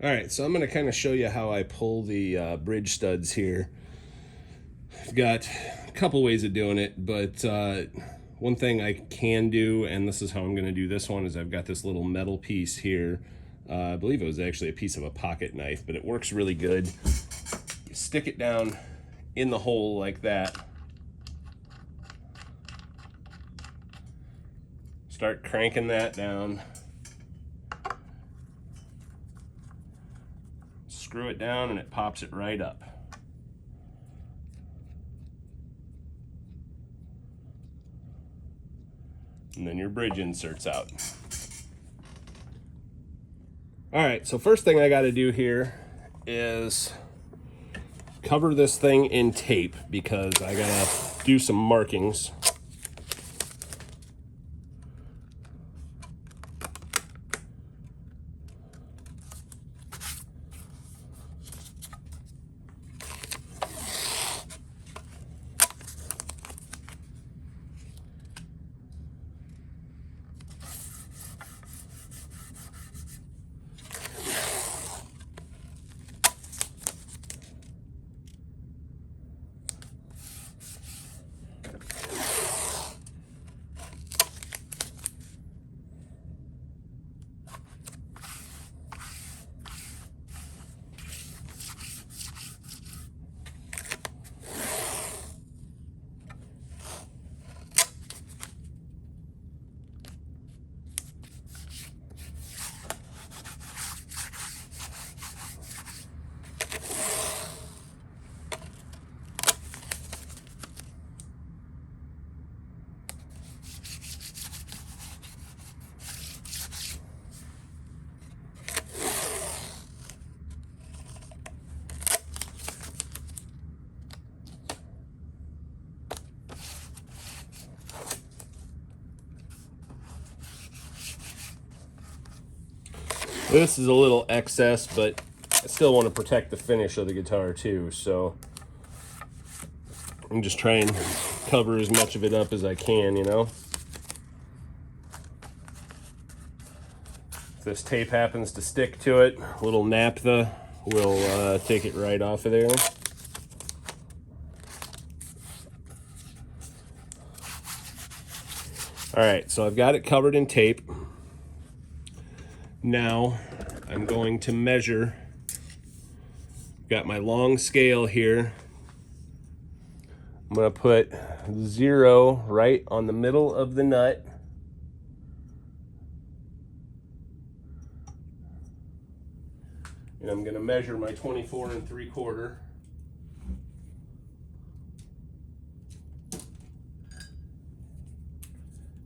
All right, so I'm going to kind of show you how I pull the bridge studs here. I've got a couple ways of doing it, but one thing I can do, and this is how I'm going to do this one, is I've got this little metal piece here. I believe it was actually a piece of a pocket knife, but it works really good. You stick it down in the hole like that. Start cranking that down. Screw it down and it pops it right up. And then your bridge inserts out. All right, so first thing I got to do here is cover this thing in tape because I got to do some markings. This is a little excess, but I still want to protect the finish of the guitar too, so I'm just trying to cover as much of it up as I can, you know. If this tape happens to stick to it, a little naphtha will take it right off of there. All right, so I've got it covered in tape. Now I'm going to measure. Got my long scale here. I'm going to put 0 right on the middle of the nut. And I'm going to measure my 24 3/4.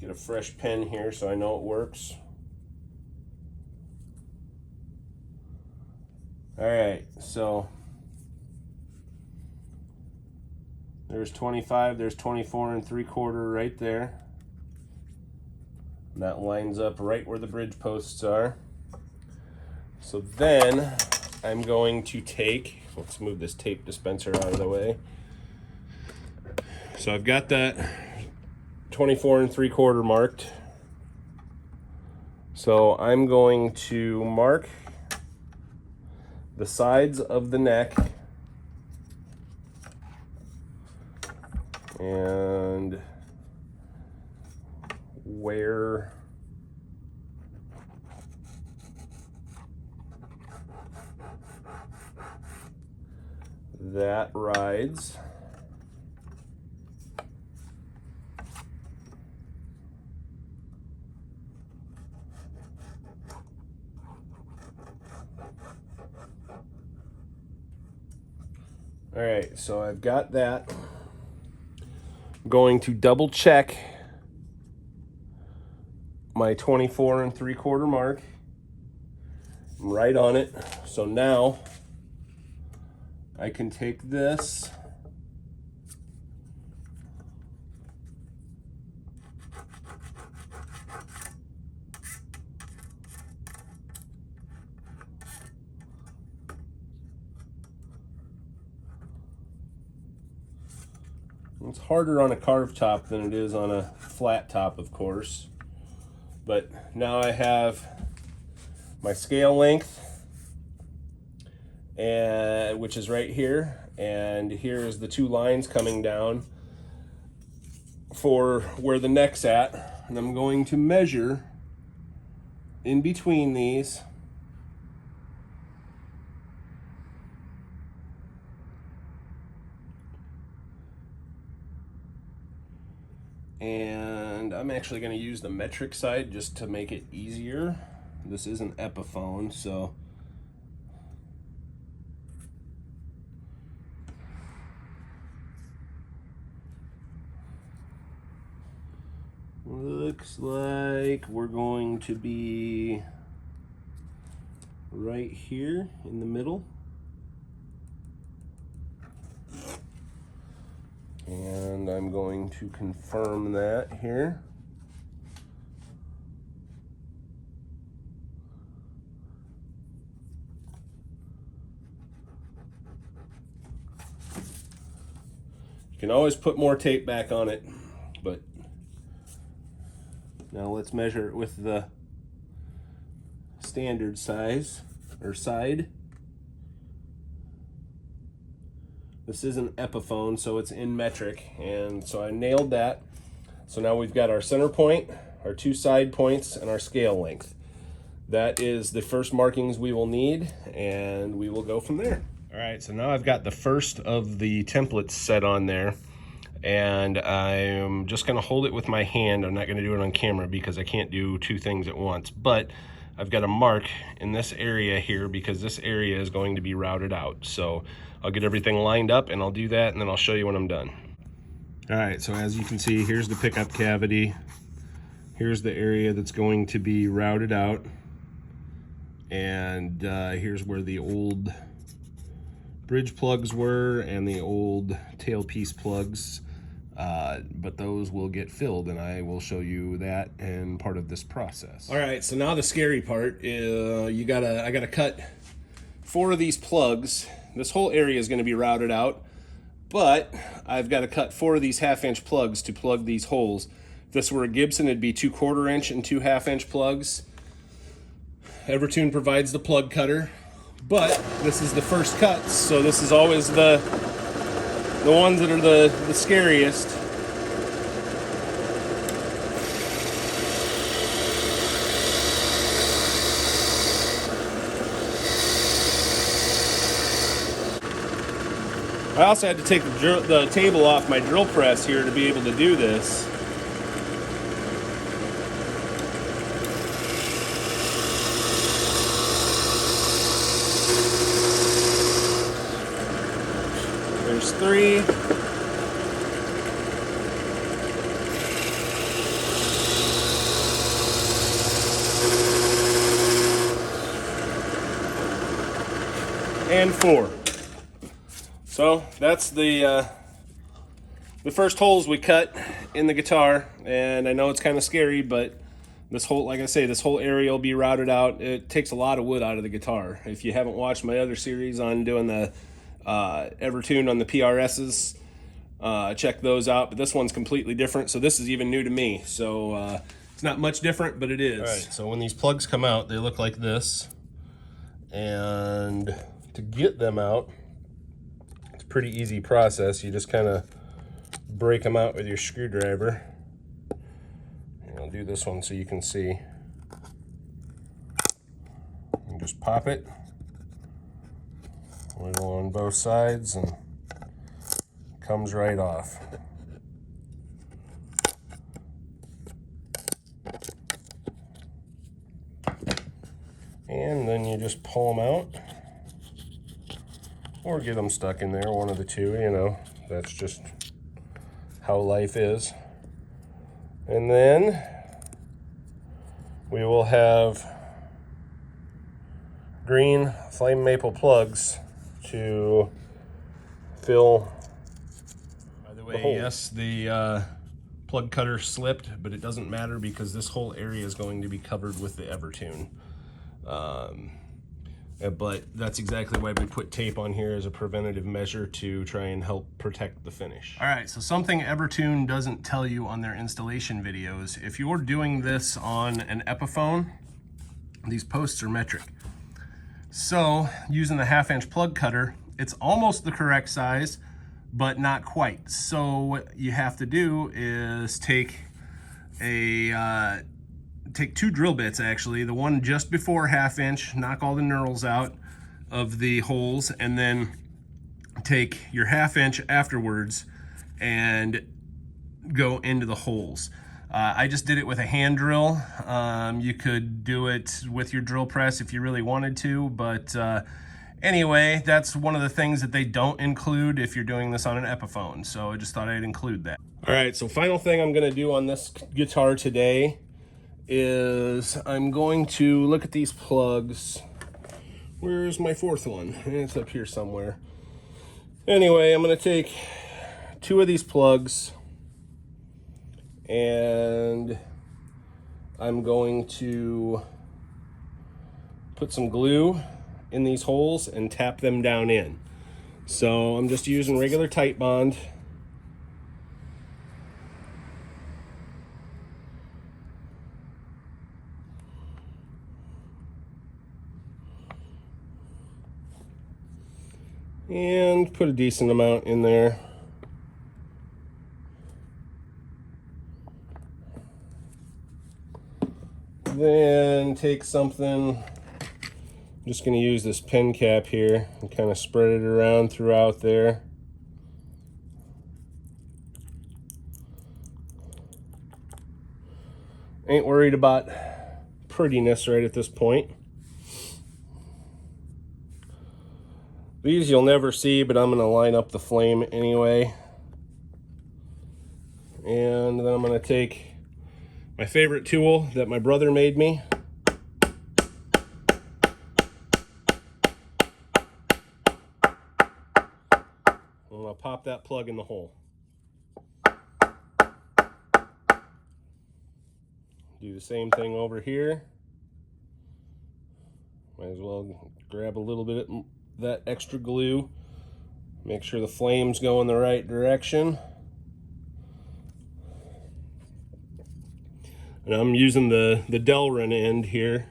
Get a fresh pen here so I know it works. All right, so there's 25, there's 24 3/4 right there. And that lines up right where the bridge posts are. So then I'm going to take, let's move this tape dispenser out of the way. So I've got that 24 3/4 marked. So I'm going to mark the sides of the neck and where that rides. All right, so I've got that. I'm going to double check my 24 3/4 mark. I'm right on it. So now I can take this It's harder on a carved top than it is on a flat top, of course. But now I have my scale length and which is right here, and here's the 2 lines coming down for where the neck's at, and I'm going to measure in between these. And I'm actually going to use the metric side just to make it easier. This is an Epiphone, so looks like we're going to be right here in the middle. And I'm going to confirm that here. You can always put more tape back on it, but now let's measure it with the standard size or side. This is an Epiphone, so it's in metric, and so I nailed that. So now we've got our center point, our 2 side points, and our scale length. That is the first markings we will need, and we will go from there. All right, so now I've got the first of the templates set on there, and I'm just gonna hold it with my hand. I'm not gonna do it on camera because I can't do 2 things at once, but I've got a mark in this area here because this area is going to be routed out. So I'll get everything lined up and I'll do that, and then I'll show you when I'm done. All right, so as you can see, here's the pickup cavity. Here's the area that's going to be routed out. And here's where the old bridge plugs were and the old tailpiece plugs. But those will get filled, and I will show you that and part of this process. All right, so now the scary part is I gotta cut 4 of these plugs. This whole area is going to be routed out, but I've got to cut 4 of these 1/2-inch plugs to plug these holes. If this were a Gibson, it'd be 2 1/4-inch and 2 1/2-inch plugs. EverTune provides the plug cutter, but this is the first cuts, so this is always the ones that are the scariest. I also had to take the table off my drill press here to be able to do this. There's 3. And 4. So that's the first holes we cut in the guitar, and I know it's kind of scary, but this whole, like I say, this whole area will be routed out. It takes a lot of wood out of the guitar. If you haven't watched my other series on doing the EverTune on the PRSs, check those out. But this one's completely different, so this is even new to me. So it's not much different, but it is. All right, so when these plugs come out, they look like this, and to get them out, pretty easy process. You just kind of break them out with your screwdriver. And I'll do this one so you can see. And just pop it a little on both sides, and it comes right off. And then you just pull them out, or get them stuck in there, one of the two, you know, that's just how life is. And then we will have green flame maple plugs to fill. By the way, yes, the plug cutter slipped, but it doesn't matter because this whole area is going to be covered with the EverTune. But that's exactly why we put tape on here as a preventative measure to try and help protect the finish. All right, so something EverTune doesn't tell you on their installation videos, if you're doing this on an Epiphone, these posts are metric. So using the 1/2" plug cutter, it's almost the correct size, but not quite. So what you have to do is take two drill bits, actually, the one just before 1/2", knock all the knurls out of the holes, and then take your 1/2" afterwards and go into the holes. I just did it with a hand drill. You could do it with your drill press if you really wanted to, but anyway, that's one of the things that they don't include if you're doing this on an Epiphone, so I just thought I'd include that. All right, so final thing I'm gonna do on this guitar today is I'm going to look at these plugs. Where's my fourth one? It's up here somewhere. Anyway, I'm gonna take 2 of these plugs, and I'm going to put some glue in these holes and tap them down in. So I'm just using regular tight bond. And put a decent amount in there. Then take something, I'm just going to use this pen cap here and kind of spread it around throughout there. Ain't worried about prettiness right at this point. These you'll never see, but I'm going to line up the flame anyway. And then I'm going to take my favorite tool that my brother made me. And I'll pop that plug in the hole. Do the same thing over here. Might as well grab a little bit of that extra glue. Make sure the flames go in the right direction. And I'm using the Delrin end here.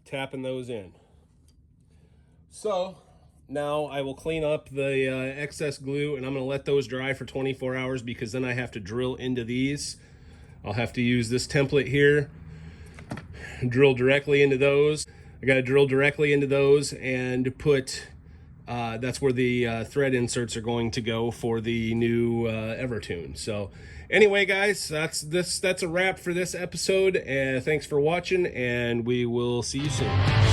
Tapping those in. So now I will clean up the excess glue, and I'm going to let those dry for 24 hours because then I have to drill into these. I'll have to use this template here, drill directly into those. I got to drill directly into those and put that's where the thread inserts are going to go for the new EverTune. So anyway, guys, that's a wrap for this episode. Thanks for watching, and we will see you soon.